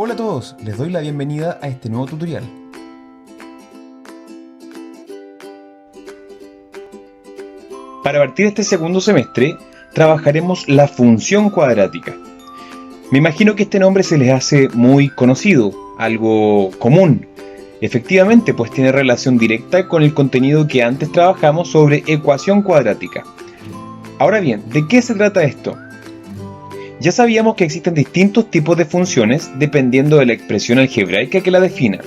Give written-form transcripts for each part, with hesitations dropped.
Hola a todos, les doy la bienvenida a este nuevo tutorial. Para partir este segundo semestre, trabajaremos la función cuadrática. Me imagino que este nombre se les hace muy conocido, algo común. Efectivamente, pues tiene relación directa con el contenido que antes trabajamos sobre ecuación cuadrática. Ahora bien, ¿de qué se trata esto? Ya sabíamos que existen distintos tipos de funciones dependiendo de la expresión algebraica que la defina.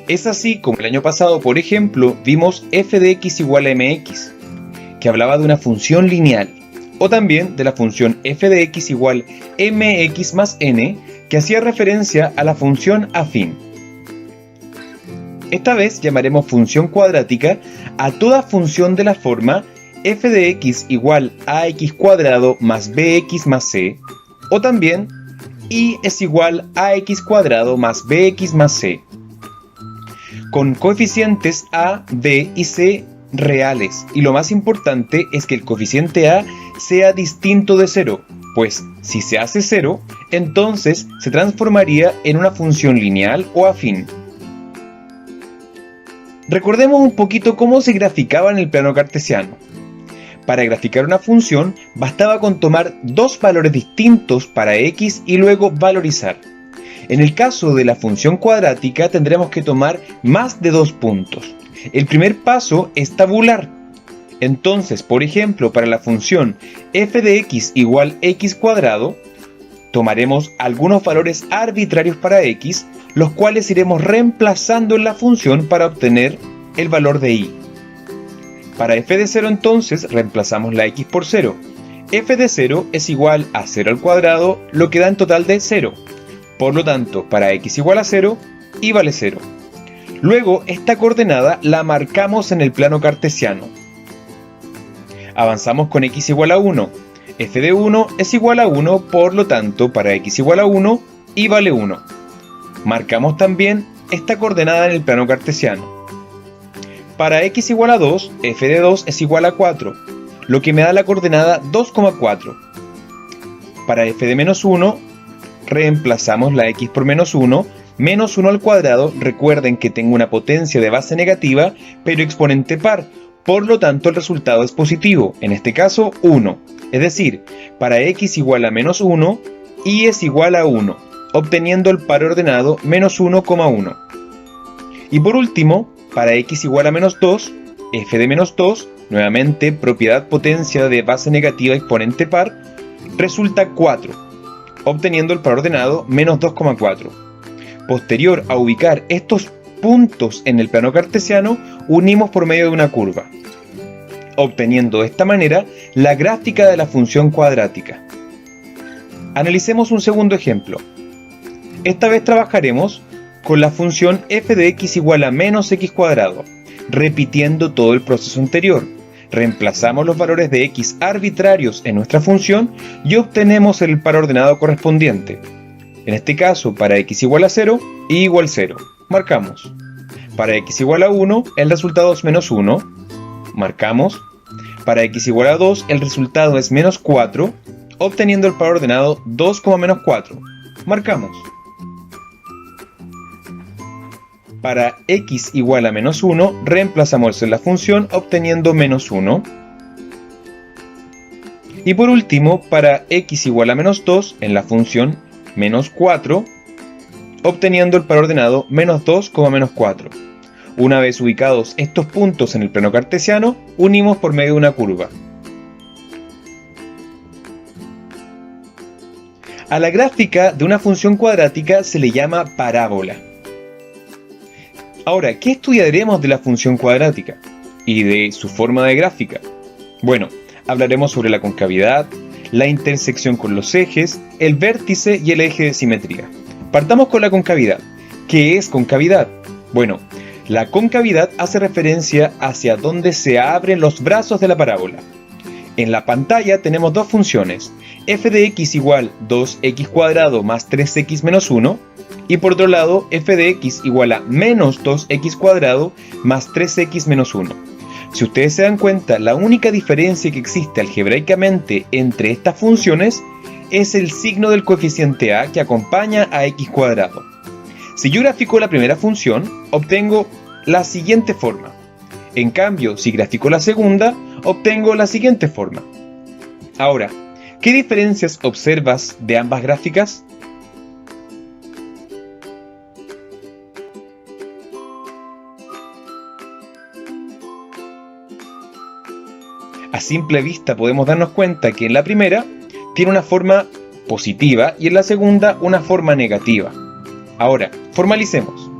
Es así como el año pasado, por ejemplo, vimos f de x igual a mx, que hablaba de una función lineal, o también de la función f de x igual mx más n, que hacía referencia a la función afín. Esta vez llamaremos función cuadrática a toda función de la forma f de x igual a ax cuadrado más bx más c, o también y es igual a x cuadrado más bx más c, con coeficientes a, b y c reales, y lo más importante es que el coeficiente a sea distinto de 0, pues si se hace 0, entonces se transformaría en una función lineal o afín. Recordemos un poquito cómo se graficaba en el plano cartesiano. Para graficar una función, bastaba con tomar dos valores distintos para x y luego valorizar. En el caso de la función cuadrática tendremos que tomar más de dos puntos. El primer paso es tabular. Entonces, por ejemplo, para la función f de x igual x cuadrado, tomaremos algunos valores arbitrarios para x, los cuales iremos reemplazando en la función para obtener el valor de y. Para f de 0 entonces reemplazamos la x por 0. F de 0 es igual a 0 al cuadrado, lo que da en total de 0. Por lo tanto, para x igual a 0, y vale 0. Luego, esta coordenada la marcamos en el plano cartesiano. Avanzamos con x igual a 1. F de 1 es igual a 1, por lo tanto, para x igual a 1, y vale 1. Marcamos también esta coordenada en el plano cartesiano. Para x igual a 2, f de 2 es igual a 4, lo que me da la coordenada 2,4. Para f de menos 1, reemplazamos la x por menos 1, menos 1 al cuadrado, recuerden que tengo una potencia de base negativa, pero exponente par, por lo tanto el resultado es positivo, en este caso 1. Es decir, para x igual a menos 1, y es igual a 1, obteniendo el par ordenado menos 1,1. Y por último, para x igual a menos 2, f de menos 2, nuevamente propiedad potencia de base negativa exponente par, resulta 4, obteniendo el par ordenado menos 2,4. Posterior a ubicar estos puntos en el plano cartesiano, unimos por medio de una curva, obteniendo de esta manera la gráfica de la función cuadrática. Analicemos un segundo ejemplo. Esta vez trabajaremos con la función f de x igual a menos x cuadrado, repitiendo todo el proceso anterior. Reemplazamos los valores de x arbitrarios en nuestra función y obtenemos el par ordenado correspondiente. En este caso, para x igual a 0, y igual 0. Marcamos. Para x igual a 1, el resultado es menos 1. Marcamos. Para x igual a 2, el resultado es menos 4, obteniendo el par ordenado 2, menos 4. Marcamos. Para x igual a menos 1, reemplazamos en la función obteniendo menos 1. Y por último, para x igual a menos 2, en la función menos 4, obteniendo el par ordenado menos 2, menos 4. Una vez ubicados estos puntos en el plano cartesiano, unimos por medio de una curva. A la gráfica de una función cuadrática se le llama parábola. Ahora, ¿qué estudiaremos de la función cuadrática y de su forma de gráfica? Bueno, hablaremos sobre la concavidad, la intersección con los ejes, el vértice y el eje de simetría. Partamos con la concavidad. ¿Qué es concavidad? Bueno, la concavidad hace referencia hacia donde se abren los brazos de la parábola. En la pantalla tenemos dos funciones, f de x igual 2x cuadrado más 3x menos 1, y por otro lado, f de x igual a menos 2x cuadrado más 3x menos 1. Si ustedes se dan cuenta, la única diferencia que existe algebraicamente entre estas funciones es el signo del coeficiente a que acompaña a x cuadrado. Si yo grafico la primera función, obtengo la siguiente forma. En cambio, si grafico la segunda, obtengo la siguiente forma. Ahora, ¿qué diferencias observas de ambas gráficas? A simple vista podemos darnos cuenta que en la primera tiene una forma positiva y en la segunda una forma negativa. Ahora, formalicemos.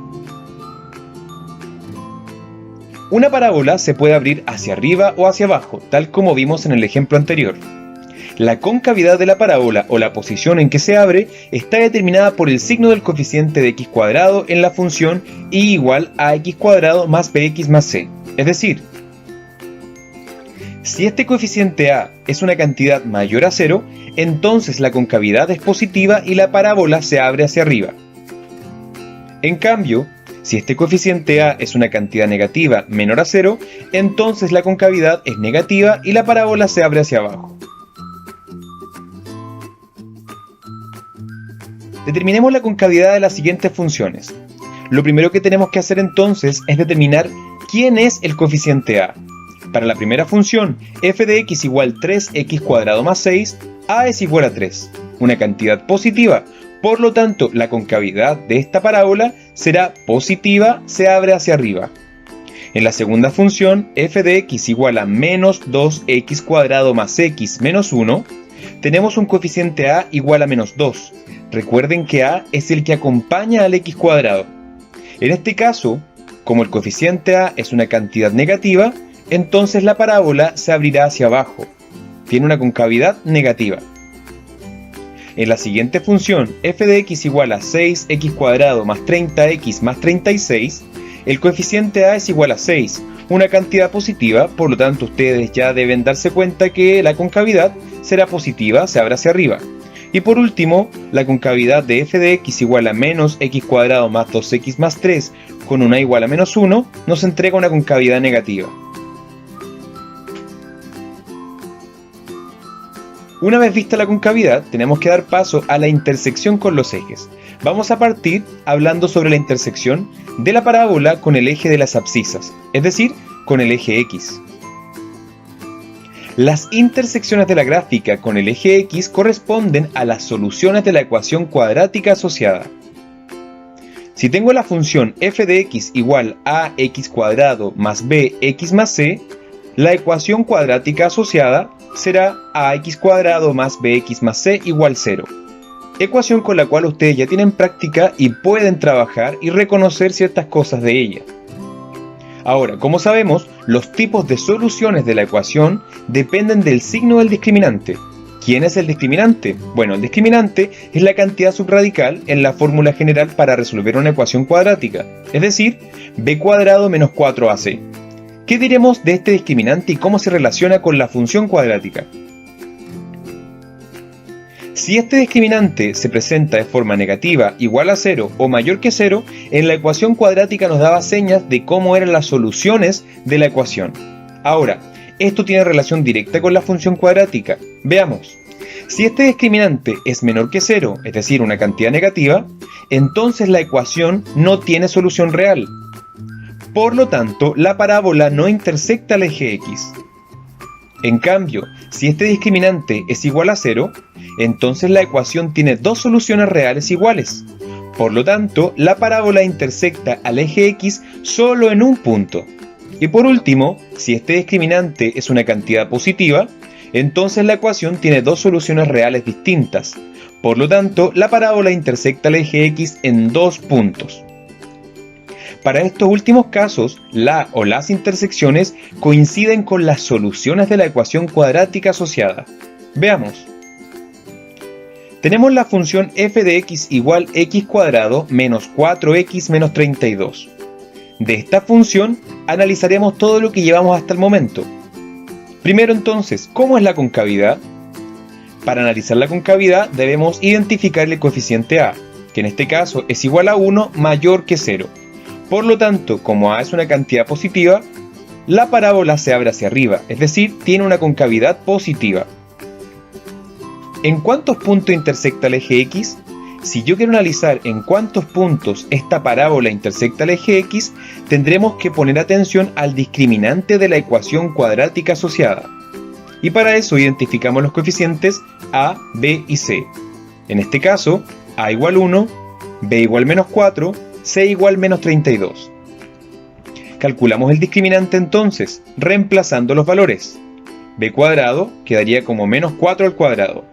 Una parábola se puede abrir hacia arriba o hacia abajo, tal como vimos en el ejemplo anterior. La concavidad de la parábola o la posición en que se abre está determinada por el signo del coeficiente de x cuadrado en la función y igual a x cuadrado más bx más c. Es decir, si este coeficiente a es una cantidad mayor a 0, entonces la concavidad es positiva y la parábola se abre hacia arriba. En cambio, si este coeficiente a es una cantidad negativa menor a 0, entonces la concavidad es negativa y la parábola se abre hacia abajo. Determinemos la concavidad de las siguientes funciones. Lo primero que tenemos que hacer entonces es determinar quién es el coeficiente a. Para la primera función, f de x igual 3x cuadrado más 6, a es igual a 3, una cantidad positiva. Por lo tanto, la concavidad de esta parábola será positiva, se abre hacia arriba. En la segunda función, f de x igual a menos 2x cuadrado más x menos 1, tenemos un coeficiente a igual a menos 2. Recuerden que a es el que acompaña al x cuadrado. En este caso, como el coeficiente a es una cantidad negativa, entonces la parábola se abrirá hacia abajo. Tiene una concavidad negativa. En la siguiente función, f de x igual a 6x cuadrado más 30x más 36, el coeficiente a es igual a 6, una cantidad positiva, por lo tanto ustedes ya deben darse cuenta que la concavidad será positiva, se abre hacia arriba. Y por último, la concavidad de f de x igual a menos x cuadrado más 2x más 3 con una igual a menos 1 nos entrega una concavidad negativa. Una vez vista la concavidad, tenemos que dar paso a la intersección con los ejes. Vamos a partir hablando sobre la intersección de la parábola con el eje de las abscisas, es decir, con el eje x. Las intersecciones de la gráfica con el eje x corresponden a las soluciones de la ecuación cuadrática asociada. Si tengo la función f de x igual a x cuadrado más bx más c, la ecuación cuadrática asociada será ax cuadrado más bx más c igual 0. Ecuación con la cual ustedes ya tienen práctica y pueden trabajar y reconocer ciertas cosas de ella. Ahora, como sabemos, los tipos de soluciones de la ecuación dependen del signo del discriminante. ¿Quién es el discriminante? Bueno, el discriminante es la cantidad subradical en la fórmula general para resolver una ecuación cuadrática, es decir, b cuadrado menos 4ac. ¿Qué diremos de este discriminante y cómo se relaciona con la función cuadrática? Si este discriminante se presenta de forma negativa, igual a 0 o mayor que 0, en la ecuación cuadrática nos daba señas de cómo eran las soluciones de la ecuación. Ahora, esto tiene relación directa con la función cuadrática. Veamos. Si este discriminante es menor que 0, es decir, una cantidad negativa, entonces la ecuación no tiene solución real. Por lo tanto, la parábola no intersecta al eje x. En cambio, si este discriminante es igual a 0, entonces la ecuación tiene dos soluciones reales iguales. Por lo tanto, la parábola intersecta al eje x solo en un punto. Y por último, si este discriminante es una cantidad positiva, entonces la ecuación tiene dos soluciones reales distintas. Por lo tanto, la parábola intersecta al eje x en dos puntos. Para estos últimos casos, la o las intersecciones coinciden con las soluciones de la ecuación cuadrática asociada. Veamos. Tenemos la función f de x igual x cuadrado menos 4x menos 32. De esta función analizaremos todo lo que llevamos hasta el momento. Primero entonces, ¿cómo es la concavidad? Para analizar la concavidad debemos identificar el coeficiente a, que en este caso es igual a 1 mayor que 0. Por lo tanto, como a es una cantidad positiva, la parábola se abre hacia arriba, es decir, tiene una concavidad positiva. ¿En cuántos puntos intersecta el eje X? Si yo quiero analizar en cuántos puntos esta parábola intersecta el eje X, tendremos que poner atención al discriminante de la ecuación cuadrática asociada. Y para eso identificamos los coeficientes A, B y C. En este caso, A igual 1, B igual menos 4, C igual menos 32. Calculamos el discriminante entonces, reemplazando los valores. B cuadrado quedaría como menos 4 al cuadrado.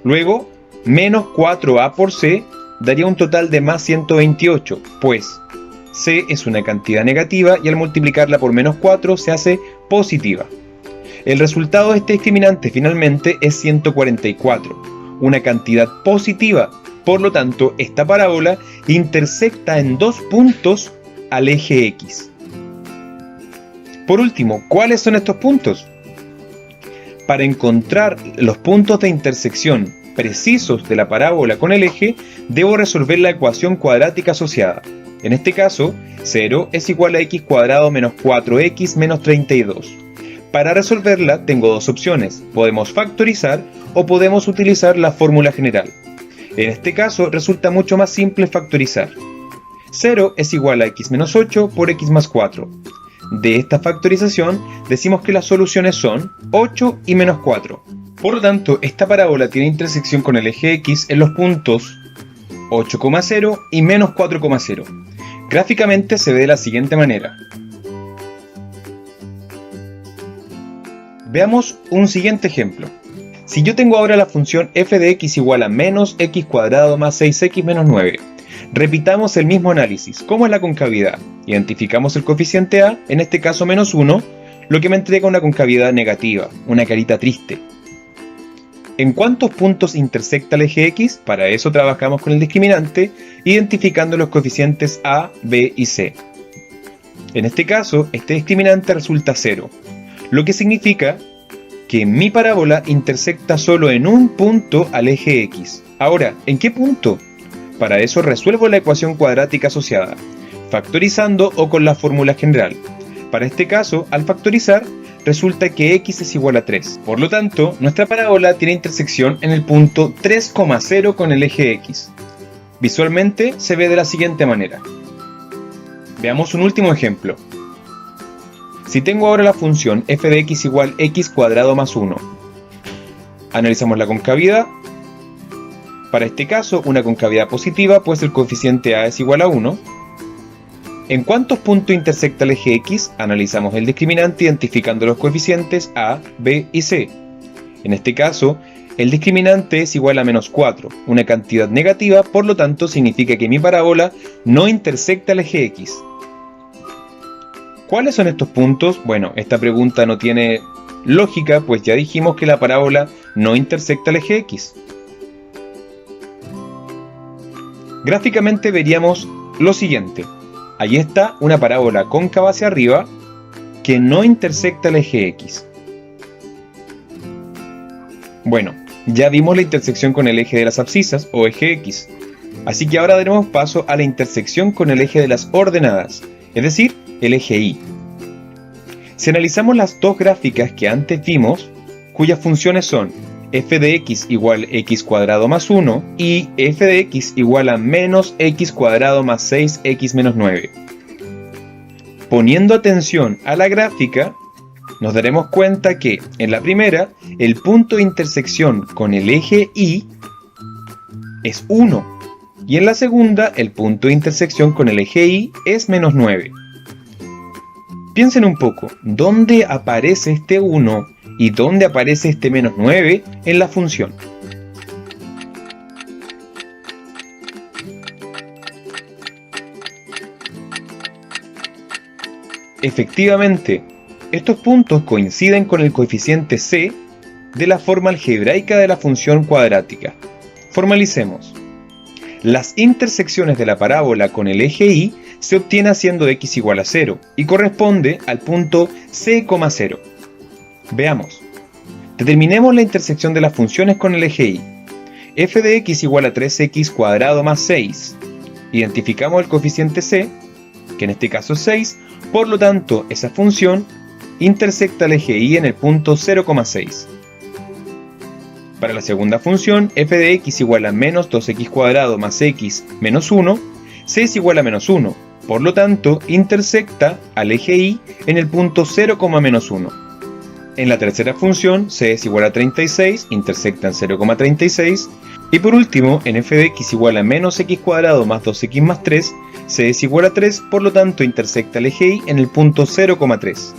Luego, menos 4A por C daría un total de más 128, pues C es una cantidad negativa y al multiplicarla por menos 4 se hace positiva. El resultado de este discriminante finalmente es 144, una cantidad positiva. Por lo tanto, esta parábola intersecta en 2 puntos al eje X. Por último, ¿cuáles son estos puntos? Para encontrar los puntos de intersección precisos de la parábola con el eje, debo resolver la ecuación cuadrática asociada. En este caso, 0 es igual a x cuadrado menos 4x menos 32. Para resolverla tengo dos opciones, podemos factorizar o podemos utilizar la fórmula general. En este caso resulta mucho más simple factorizar. 0 es igual a x menos 8 por x más 4. De esta factorización decimos que las soluciones son 8 y menos 4. Por lo tanto, esta parábola tiene intersección con el eje X en los puntos 8,0 y menos 4,0. Gráficamente se ve de la siguiente manera. Veamos un siguiente ejemplo. Si yo tengo ahora la función f de x igual a menos x cuadrado más 6x menos 9, repitamos el mismo análisis. ¿Cómo es la concavidad? Identificamos el coeficiente a, en este caso menos 1, lo que me entrega una concavidad negativa, una carita triste. ¿En cuántos puntos intersecta el eje X? Para eso trabajamos con el discriminante, identificando los coeficientes a, b y c. En este caso, este discriminante resulta 0, lo que significa que mi parábola intersecta solo en un punto al eje X. Ahora, ¿en qué punto? Para eso resuelvo la ecuación cuadrática asociada, factorizando o con la fórmula general. Para este caso, al factorizar, resulta que x es igual a 3. Por lo tanto, nuestra parábola tiene intersección en el punto 3,0 con el eje X. Visualmente se ve de la siguiente manera. Veamos un último ejemplo. Si tengo ahora la función f de x igual x cuadrado más 1, analizamos la concavidad. Para este caso, una concavidad positiva, pues el coeficiente a es igual a 1. ¿En cuántos puntos intersecta el eje X? Analizamos el discriminante identificando los coeficientes a, b y c. En este caso, el discriminante es igual a menos 4, una cantidad negativa, por lo tanto significa que mi parábola no intersecta el eje X. ¿Cuáles son estos puntos? Bueno, esta pregunta no tiene lógica, pues ya dijimos que la parábola no intersecta el eje X. Gráficamente veríamos lo siguiente. Allí está una parábola cóncava hacia arriba que no intersecta el eje X. Bueno, ya vimos la intersección con el eje de las abscisas o eje X. Así que ahora daremos paso a la intersección con el eje de las ordenadas, es decir, el eje Y. Si analizamos las dos gráficas que antes vimos, cuyas funciones son f de x igual x cuadrado más 1 y f de x igual a menos x cuadrado más 6x menos 9. Poniendo atención a la gráfica, nos daremos cuenta que en la primera, el punto de intersección con el eje Y es 1 y en la segunda, el punto de intersección con el eje Y es menos 9. Piensen un poco, ¿dónde aparece este 1 y dónde aparece este menos 9 en la función? Efectivamente, estos puntos coinciden con el coeficiente c de la forma algebraica de la función cuadrática. Formalicemos. Las intersecciones de la parábola con el eje Y se obtiene haciendo x igual a 0 y corresponde al punto c,0. Veamos. Determinemos la intersección de las funciones con el eje Y. F de x igual a 3x cuadrado más 6. Identificamos el coeficiente c, que en este caso es 6, por lo tanto esa función intersecta el eje Y en el punto 0,6. Para la segunda función, f de x igual a menos 2x cuadrado más x menos 1, c es igual a menos 1, por lo tanto, intersecta al eje y en el punto 0, menos 1. En la tercera función, c es igual a 36, intersecta en 0,36. Y por último, en f de x igual a menos x cuadrado más 2x más 3, c es igual a 3, por lo tanto, intersecta el eje y en el punto 0,3.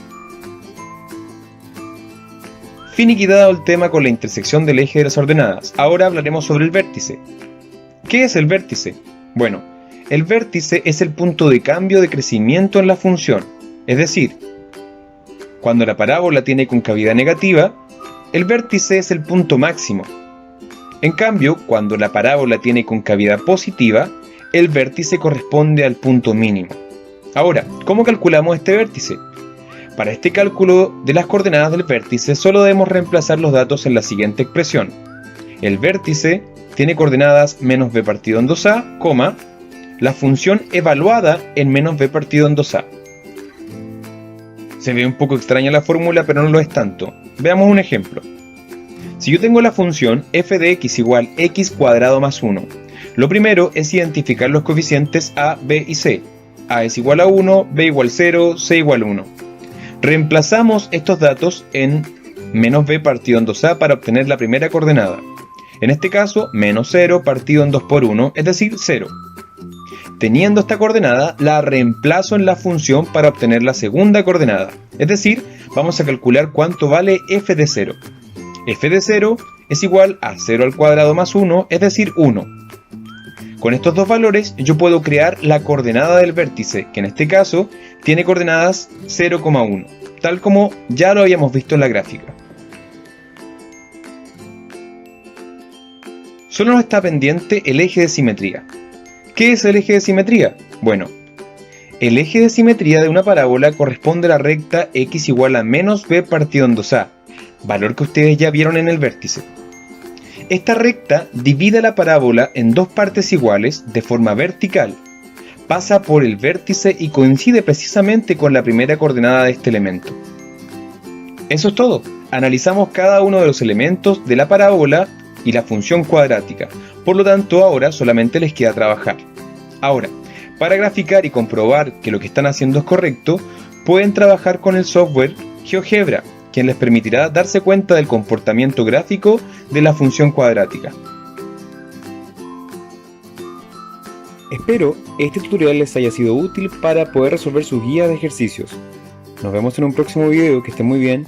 Finiquitado el tema con la intersección del eje de las ordenadas, ahora hablaremos sobre el vértice. ¿Qué es el vértice? Bueno, el vértice es el punto de cambio de crecimiento en la función, es decir, cuando la parábola tiene concavidad negativa, el vértice es el punto máximo. En cambio, cuando la parábola tiene concavidad positiva, el vértice corresponde al punto mínimo. Ahora, ¿cómo calculamos este vértice? Para este cálculo de las coordenadas del vértice solo debemos reemplazar los datos en la siguiente expresión. El vértice tiene coordenadas menos b partido en 2a, coma, la función evaluada en menos b partido en 2a. Se ve un poco extraña la fórmula, pero no lo es tanto. Veamos un ejemplo. Si yo tengo la función f de x igual x cuadrado más 1, lo primero es identificar los coeficientes a, b y c. A es igual a 1, b igual 0, c igual 1. Reemplazamos estos datos en menos b partido en 2a para obtener la primera coordenada. En este caso, menos 0 partido en 2 por 1, es decir, 0. Teniendo esta coordenada, la reemplazo en la función para obtener la segunda coordenada. Es decir, vamos a calcular cuánto vale f de 0. F de 0 es igual a 0 al cuadrado más 1, es decir, 1. Con estos dos valores yo puedo crear la coordenada del vértice, que en este caso tiene coordenadas 0,1, tal como ya lo habíamos visto en la gráfica. Solo nos está pendiente el eje de simetría. ¿Qué es el eje de simetría? Bueno, el eje de simetría de una parábola corresponde a la recta x igual a menos b partido en 2a, valor que ustedes ya vieron en el vértice. Esta recta divide la parábola en dos partes iguales de forma vertical, pasa por el vértice y coincide precisamente con la primera coordenada de este elemento. Eso es todo. Analizamos cada uno de los elementos de la parábola y la función cuadrática. Por lo tanto, ahora solamente les queda trabajar. Ahora, para graficar y comprobar que lo que están haciendo es correcto, pueden trabajar con el software GeoGebra, quien les permitirá darse cuenta del comportamiento gráfico de la función cuadrática. Espero este tutorial les haya sido útil para poder resolver sus guías de ejercicios. Nos vemos en un próximo video, que estén muy bien.